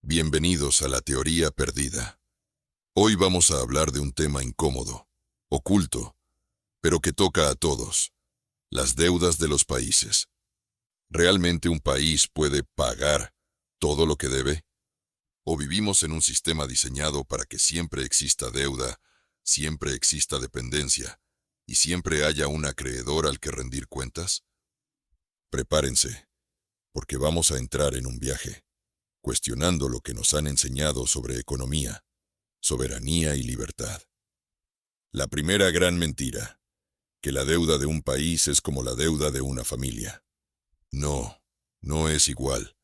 Bienvenidos a la teoría perdida. Hoy vamos a hablar de un tema incómodo, oculto, pero que toca a todos: las deudas de los países. ¿Realmente un país puede pagar todo lo que debe? ¿O vivimos en un sistema diseñado para que siempre exista deuda, siempre exista dependencia y siempre haya un acreedor al que rendir cuentas? Prepárense, porque vamos a entrar en un viaje, cuestionando lo que nos han enseñado sobre economía, soberanía y libertad. La primera gran mentira: que la deuda de un país es como la deuda de una familia. No, no es igual.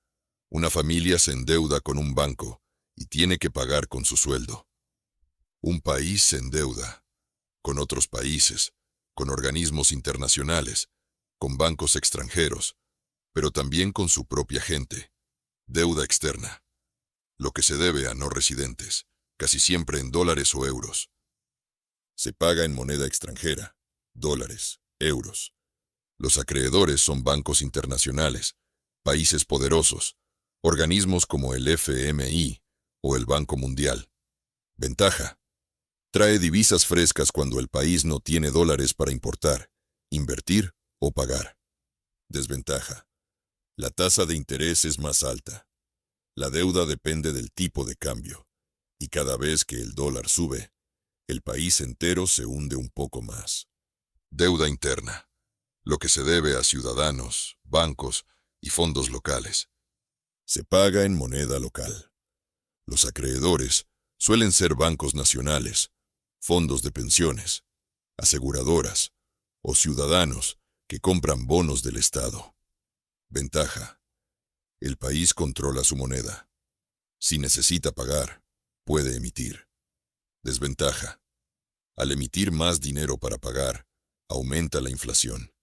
Una familia se endeuda con un banco y tiene que pagar con su sueldo. Un país se endeuda con otros países, con organismos internacionales, con bancos extranjeros, pero también con su propia gente. Deuda externa, lo que se debe a no residentes, casi siempre en dólares o euros. Se paga en moneda extranjera, dólares, euros. Los acreedores son bancos internacionales, países poderosos, organismos como el FMI o el Banco Mundial. Ventaja: trae divisas frescas cuando el país no tiene dólares para importar, invertir o pagar. Desventaja: la tasa de interés es más alta. La deuda depende del tipo de cambio, y cada vez que el dólar sube, el país entero se hunde un poco más. Deuda interna, lo que se debe a ciudadanos, bancos y fondos locales. Se paga en moneda local. Los acreedores suelen ser bancos nacionales, fondos de pensiones, aseguradoras o ciudadanos que compran bonos del Estado. Ventaja: el país controla su moneda. Si necesita pagar, puede emitir. Desventaja: al emitir más dinero para pagar, aumenta la inflación.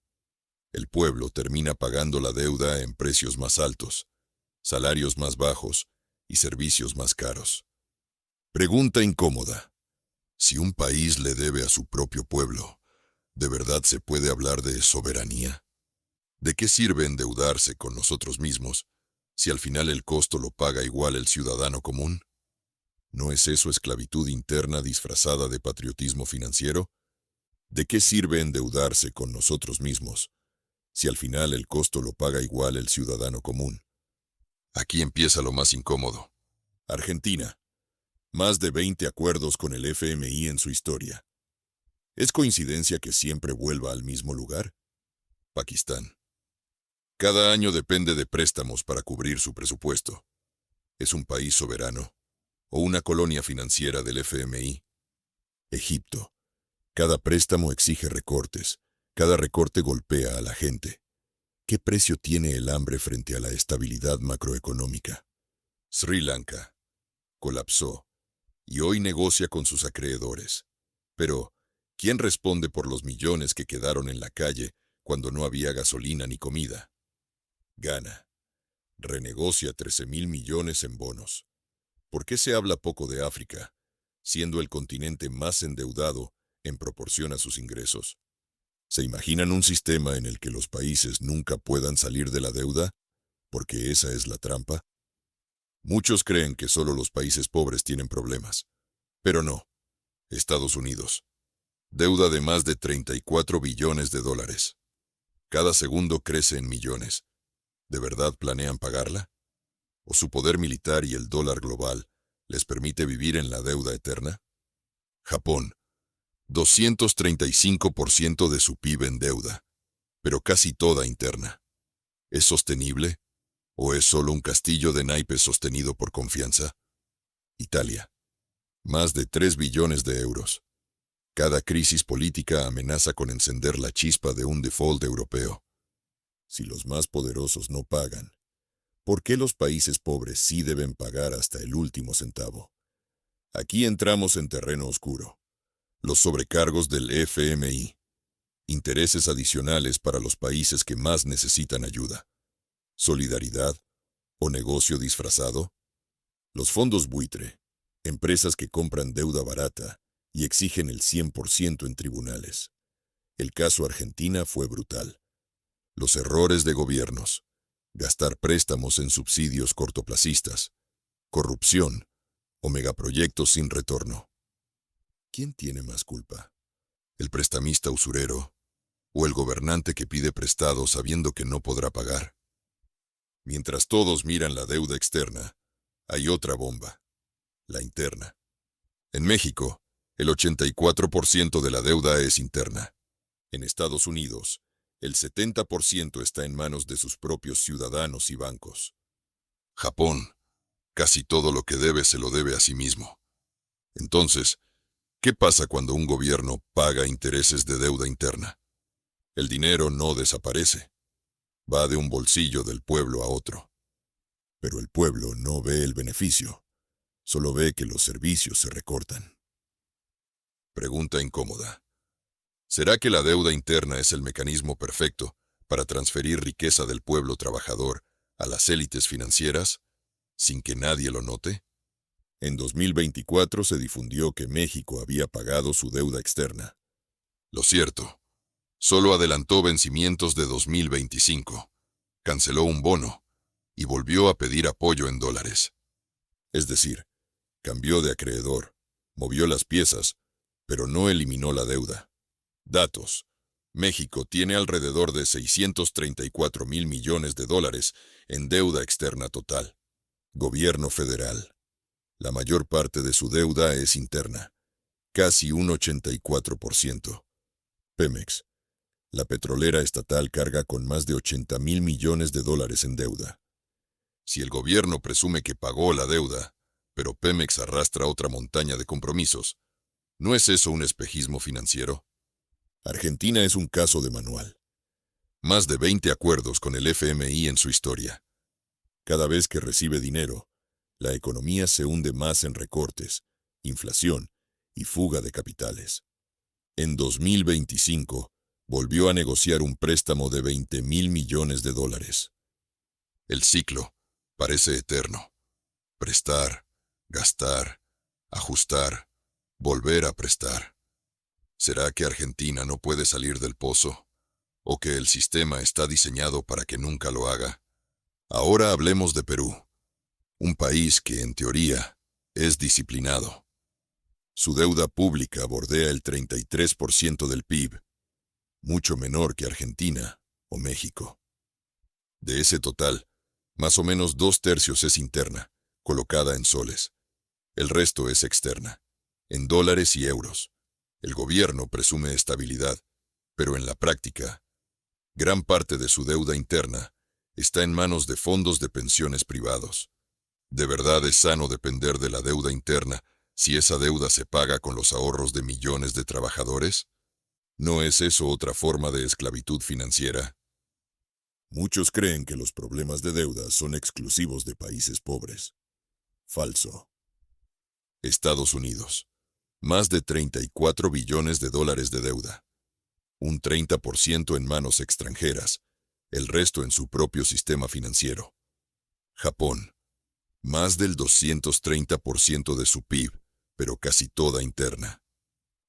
El pueblo termina pagando la deuda en precios más altos, salarios más bajos y servicios más caros. Pregunta incómoda: si un país le debe a su propio pueblo, ¿de verdad se puede hablar de soberanía? ¿De qué sirve endeudarse con nosotros mismos si al final el costo lo paga igual el ciudadano común? ¿No es eso esclavitud interna disfrazada de patriotismo financiero? ¿De qué sirve endeudarse con nosotros mismos si al final el costo lo paga igual el ciudadano común? Aquí empieza lo más incómodo. Argentina: más de 20 acuerdos con el FMI en su historia. ¿Es coincidencia que siempre vuelva al mismo lugar? Pakistán: cada año depende de préstamos para cubrir su presupuesto. ¿Es un país soberano o una colonia financiera del FMI? Egipto: cada préstamo exige recortes. Cada recorte golpea a la gente. ¿Qué precio tiene el hambre frente a la estabilidad macroeconómica? Sri Lanka: colapsó y hoy negocia con sus acreedores. Pero, ¿quién responde por los millones que quedaron en la calle cuando no había gasolina ni comida? Ghana: renegocia 13.000 millones en bonos. ¿Por qué se habla poco de África, siendo el continente más endeudado en proporción a sus ingresos? ¿Se imaginan un sistema en el que los países nunca puedan salir de la deuda? Porque esa es la trampa. Muchos creen que solo los países pobres tienen problemas. Pero no. Estados Unidos: deuda de más de 34 billones de dólares. Cada segundo crece en millones. ¿De verdad planean pagarla? ¿O su poder militar y el dólar global les permite vivir en la deuda eterna? Japón: 235% de su PIB en deuda, pero casi toda interna. ¿Es sostenible? ¿O es solo un castillo de naipes sostenido por confianza? Italia: más de 3 billones de euros. Cada crisis política amenaza con encender la chispa de un default europeo. Si los más poderosos no pagan, ¿por qué los países pobres sí deben pagar hasta el último centavo? Aquí entramos en terreno oscuro. Los sobrecargos del FMI. Intereses adicionales para los países que más necesitan ayuda. ¿Solidaridad o negocio disfrazado? Los fondos buitre. Empresas que compran deuda barata y exigen el 100% en tribunales. El caso Argentina fue brutal. Los errores de gobiernos. Gastar préstamos en subsidios cortoplacistas. corrupción o megaproyectos sin retorno. ¿Quién tiene más culpa? ¿El prestamista usurero o el gobernante que pide prestado sabiendo que no podrá pagar? Mientras todos miran la deuda externa, hay otra bomba, la interna. En México, el 84% de la deuda es interna. En Estados Unidos, el 70% está en manos de sus propios ciudadanos y bancos. Japón, casi todo lo que debe se lo debe a sí mismo. Entonces, ¿qué pasa cuando un gobierno paga intereses de deuda interna? El dinero no desaparece. Va de un bolsillo del pueblo a otro. Pero el pueblo no ve el beneficio, solo ve que los servicios se recortan. Pregunta incómoda. ¿Será que la deuda interna es el mecanismo perfecto para transferir riqueza del pueblo trabajador a las élites financieras, sin que nadie lo note? En 2024 se difundió que México había pagado su deuda externa. Lo cierto, solo adelantó vencimientos de 2025, canceló un bono y volvió a pedir apoyo en dólares. Es decir, cambió de acreedor, movió las piezas, pero no eliminó la deuda. Datos. México tiene alrededor de 634,000 millones de dólares en deuda externa total. Gobierno federal. La mayor parte de su deuda es interna, casi un 84%. Pemex. La petrolera estatal carga con más de 80,000 millones de dólares en deuda. Si el gobierno presume que pagó la deuda, pero Pemex arrastra otra montaña de compromisos, ¿no es eso un espejismo financiero? Argentina es un caso de manual. Más de 20 acuerdos con el FMI en su historia. Cada vez que recibe dinero, la economía se hunde más en recortes, inflación y fuga de capitales. En 2025, volvió a negociar un préstamo de 20,000 millones de dólares. El ciclo parece eterno. Prestar, gastar, ajustar, volver a prestar. ¿Será que Argentina no puede salir del pozo? ¿O que el sistema está diseñado para que nunca lo haga? Ahora hablemos de Perú, un país que, en teoría, es disciplinado. Su deuda pública bordea el 33% del PIB, mucho menor que Argentina o México. De ese total, más o menos 2/3 es interna, colocada en soles. El resto es externa, en dólares y euros. El gobierno presume estabilidad, pero en la práctica, gran parte de su deuda interna está en manos de fondos de pensiones privados. ¿De verdad es sano depender de la deuda interna si esa deuda se paga con los ahorros de millones de trabajadores? ¿No es eso otra forma de esclavitud financiera? Muchos creen que los problemas de deuda son exclusivos de países pobres. Falso. Estados Unidos. Más de 34 billones de dólares de deuda. Un 30% en manos extranjeras, el resto en su propio sistema financiero. Japón. Más del 230% de su PIB, pero casi toda interna.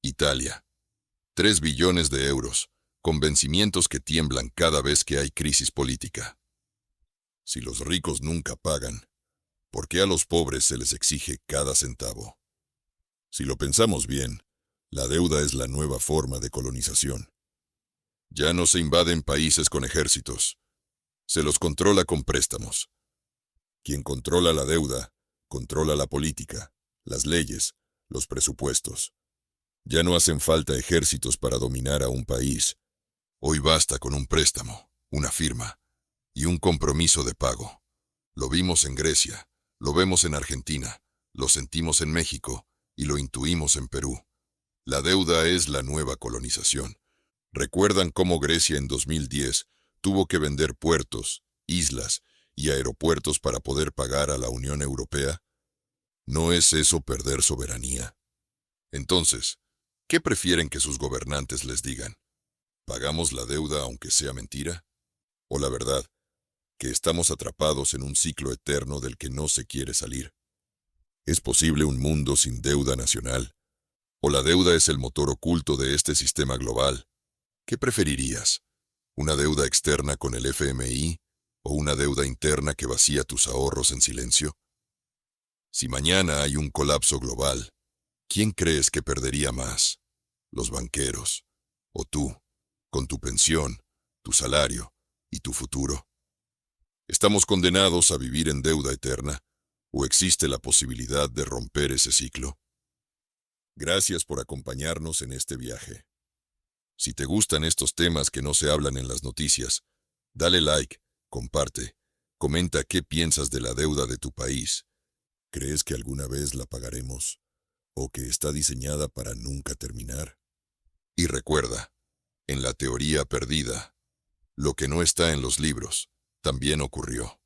Italia. 3 billones de euros, con vencimientos que tiemblan cada vez que hay crisis política. Si los ricos nunca pagan, ¿por qué a los pobres se les exige cada centavo? Si lo pensamos bien, la deuda es la nueva forma de colonización. Ya no se invaden países con ejércitos. Se los controla con préstamos. Quien controla la deuda, controla la política, las leyes, los presupuestos. Ya no hacen falta ejércitos para dominar a un país. Hoy basta con un préstamo, una firma y un compromiso de pago. Lo vimos en Grecia, lo vemos en Argentina, lo sentimos en México y lo intuimos en Perú. La deuda es la nueva colonización. ¿Recuerdan cómo Grecia en 2010 tuvo que vender puertos, islas y aeropuertos para poder pagar a la Unión Europea? ¿No es eso perder soberanía? Entonces, ¿qué prefieren que sus gobernantes les digan? ¿Pagamos la deuda aunque sea mentira? ¿O la verdad, que estamos atrapados en un ciclo eterno del que no se quiere salir? ¿Es posible un mundo sin deuda nacional? ¿O la deuda es el motor oculto de este sistema global? ¿Qué preferirías? ¿Una deuda externa con el FMI o una deuda interna que vacía tus ahorros en silencio? Si mañana hay un colapso global, ¿quién crees que perdería más? ¿Los banqueros? ¿O tú, con tu pensión, tu salario y tu futuro? ¿Estamos condenados a vivir en deuda eterna? ¿O existe la posibilidad de romper ese ciclo? Gracias por acompañarnos en este viaje. Si te gustan estos temas que no se hablan en las noticias, dale like, comparte, comenta qué piensas de la deuda de tu país. ¿Crees que alguna vez la pagaremos? ¿O que está diseñada para nunca terminar? Y recuerda, en la teoría perdida, lo que no está en los libros, también ocurrió.